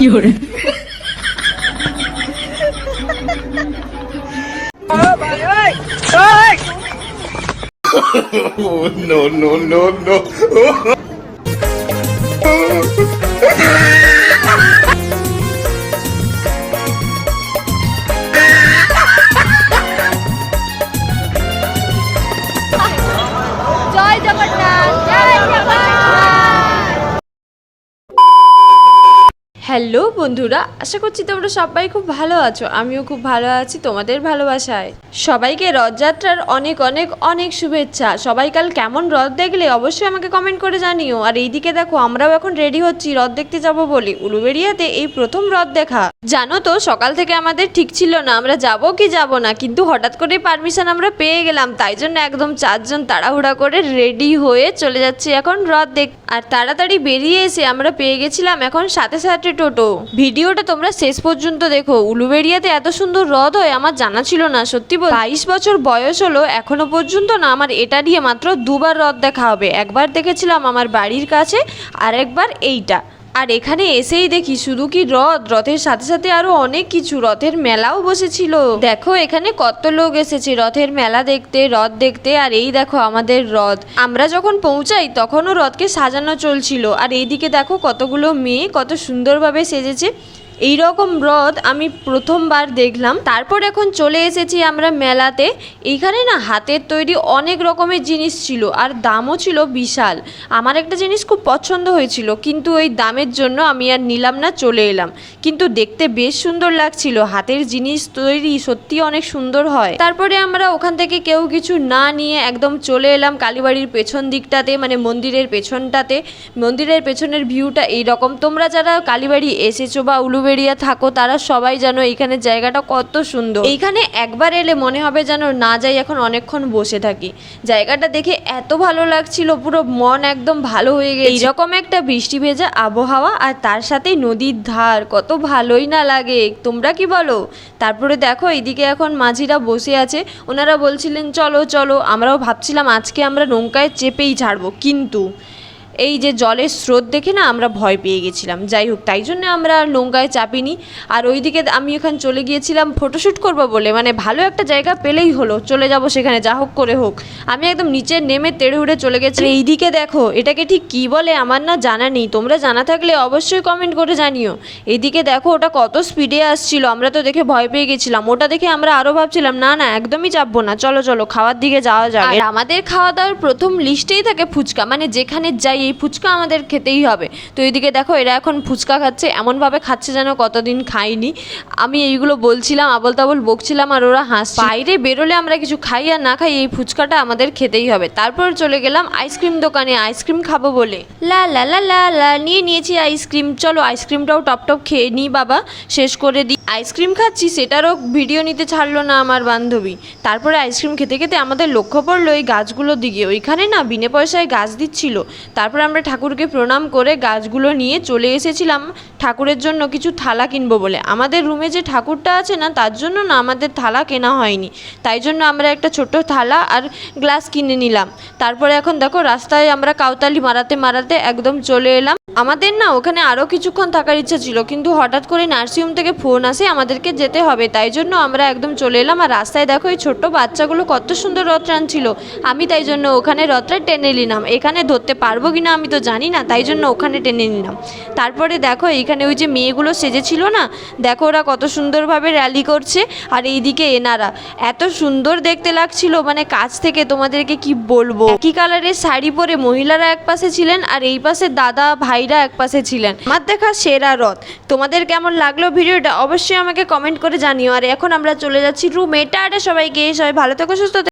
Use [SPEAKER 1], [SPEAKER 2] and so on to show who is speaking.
[SPEAKER 1] No, no, no, no.
[SPEAKER 2] জয় জগন্নাথ, জয় Jagannath. Hello বন্ধুরা, আশা করছি তোমরা সবাই খুব ভালো আছো। আমিও খুব ভালো আছি তোমাদের ভালোবাসায়। সবাইকে রথযাত্রার অনেক অনেক অনেক শুভেচ্ছা। সবাই কাল কেমন রথ দেখলে অবশ্যই আমাকে কমেন্ট করে জানিও। আর এইদিকে দেখো, আমরাও এখন রেডি হচ্ছি রথ দেখতে যাব বলে। উলুবেড়িয়াতে এই প্রথম রথ দেখা। জানো তো, সকাল থেকে আমাদের ঠিক ছিল না আমরা যাব কি যাব না, কিন্তু হঠাৎ করে পারমিশন আমরা পেয়ে গেলাম। তাই জন্য একদম 4 জন তাড়াহুড়া করে রেডি হয়ে চলে যাচ্ছি এখন রথ দেখ। আর তাড়াতাড়ি বেরিয়ে এসে আমরা পেয়ে গেছিলাম এখন সাথে সাথে টোটো। ভিডিওটা তোমরা শেষ পর্যন্ত দেখো। উলুবেড়িয়াতে এত সুন্দর রথ হয় আমার জানা ছিল না। সত্যি বল, 22 বছর বয়স হলো এখনো পর্যন্ত না আমার এটা দিয়ে মাত্র 2বার রথ দেখা হবে। একবার দেখেছিলাম আমার বাড়ির কাছে, আর একবার এইটা। আর এখানে এসেই দেখি শুধু কি রথ, রথের সাথে সাথে আরো অনেক কিছু, রথের মেলাও বসেছিল। দেখো এখানে কত লোক এসেছে রথের মেলা দেখতে, রথ দেখতে। আর এই দেখো আমাদের রথ। আমরা যখন পৌঁছাই তখনও রথকে সাজানো চলছিল। আর এইদিকে দেখো কতগুলো মেয়ে কত সুন্দরভাবে সেজেছে। এই রকম রথ আমি প্রথমবার দেখলাম। তারপর এখন চলে এসেছি আমরা মেলাতে। এইখানে না হাতের তৈরি অনেক রকমের জিনিস ছিল, আর দামও ছিল বিশাল। আমার একটা জিনিস খুব পছন্দ হয়েছিল, কিন্তু ওই দামের জন্য আমি আর নিলাম না, চলে এলাম। কিন্তু দেখতে বেশ সুন্দর লাগছিল। হাতের জিনিস তৈরি সত্যি অনেক সুন্দর হয়। তারপরে আমরা ওখান থেকে কেউ কিছু না নিয়ে একদম চলে এলাম কালীবাড়ির পেছন দিকটাতে, মানে মন্দিরের পেছনটাতে। মন্দিরের পেছনের ভিউটা এইরকম। তোমরা যারা কালীবাড়ি এসেছো বা উলুবেড়িয়া থাকো তারা সবাই জানো এইখানে জায়গাটা কত সুন্দর। এইখানে একবার এলে মনে হবে যেন না যাই, এখন অনেকক্ষণ বসে থাকি। জায়গাটা দেখে এত ভালো লাগছিল, পুরো মন একদম ভালো হয়ে গেছে। এইরকম একটা বৃষ্টি ভেজা আবহাওয়া, আর তার সাথে নদীর ধার, কত ভালোই না লাগে, তোমরা কি বলো? তারপরে দেখো এইদিকে এখন মাঝিরা বসে আছে, ওনারা বলছিলেন চলো চলো। আমরাও ভাবছিলাম আজকে আমরা নৌকায় চেপেই ছাড়বো, কিন্তু এই যে জলের স্রোত দেখে না আমরা ভয় পেয়ে গেছিলাম। যাই হোক, তাই জন্য আমরা আর নৌকায় চাপিনি। আর ওইদিকে আমি ওখানে চলে গিয়েছিলাম ফটোশ্যুট করবো বলে, মানে ভালো একটা জায়গা পেলেই হলো, চলে যাব সেখানে যা হোক করে হোক। আমি একদম নিচে নেমে তেড়ে উড়ে চলে গেছি। এইদিকে দেখো এটাকে ঠিক কী বলে আমার না জানা নেই, তোমরা জানা থাকলে অবশ্যই কমেন্ট করে জানিও। এইদিকে দেখো ওটা কত স্পিডে আসছিল, আমরা তো দেখে ভয় পেয়ে গেছিলাম। ওটা দেখে আমরা আরও ভাবছিলাম না না একদমই চাপবো না, চলো চলো খাওয়ার দিকে যাওয়া যাবে। আর আমাদের খাওয়া দাওয়ার প্রথম লিস্টেই থাকে ফুচকা, মানে যেখানে যাই এই ফুচকা আমাদের খেতেই হবে। তো এইদিকে দেখো এরা এখন ফুচকা খাচ্ছে, এমনভাবে খাচ্ছে যেন কতদিন খাইনি। আমি এইগুলো বলছিলাম, আবল তাবল বকছিলাম, আর ওরা হাসছে। বাইরে বেরোলে আমরা কিছু খাই আর না খাই, এই ফুচকাটা আমাদের খেতেই হবে। তারপর চলে গেলাম আইসক্রিম দোকানে আইসক্রিম খাবো বলে। লা লা লা লা লা নিয়ে নিয়েছি আইসক্রিম। চলো আইসক্রিমটাও টপ টপ খেয়ে নিই বাবা, শেষ করে দিই। আইসক্রিম খাচ্ছি সেটারও ভিডিও নিতে ছাড়লো না আমার বান্ধবী। তারপরে আইসক্রিম খেতে খেতে আমাদের লক্ষ্য পড়লো ওই গাছগুলোর দিকে। ওইখানে না বিনে পয়সায় গাছ দিচ্ছিল। তারপর আমরা ঠাকুরকে প্রণাম করে গাছগুলো নিয়ে চলে এসেছিলাম ঠাকুরের জন্য কিছু থালা কিনবো বলে। আমাদের রুমে যে ঠাকুরটা আছে না, তার জন্য না আমাদের থালা কেনা হয়নি, তাই জন্য আমরা একটা ছোট থালা আর গ্লাস কিনে নিলাম। তারপরে এখন দেখো রাস্তায় আমরা কাউতালি মারাতে মারাতে একদম চলে এলাম। আমাদের না ওখানে আরও কিছুক্ষণ থাকার ইচ্ছা ছিল, কিন্তু হঠাৎ করে নার্সিংহোম থেকে ফোন আসে আমাদেরকে যেতে হবে, তাই জন্য আমরা একদম চলে এলাম। আর রাস্তায় দেখো এই ছোট্ট বাচ্চাগুলো কত সুন্দর রথ টানছিল। আমি তাই জন্য ওখানে রথটা টেনে নিলাম। এখানে ধরতে পারবো কিনা আমি তো জানি না, তাই জন্য ওখানে টেনে নিলাম। তারপরে দেখো এইখানে ওই যে মেয়েগুলো সেজেছিল না, দেখো ওরা কত সুন্দরভাবে র্যালি করছে। আর এইদিকে এনারা এত সুন্দর দেখতে লাগছিল, মানে কাছ থেকে তোমাদেরকে কি বলবো। একই কালারের শাড়ি পরে মহিলারা এক পাশে ছিলেন, আর এই পাশে দাদা ভাইরা এক পাশে ছিলেন। আমার দেখা সেরা রথ। তোমাদের কেমন লাগলো ভিডিওটা অবশ্যই আমাকে কমেন্ট করে জানিও। আর এখন আমরা চলে যাচ্ছি রুমে। টাটা সবাইকে, সবাই ভালো থেকো, সুস্থ থেকো।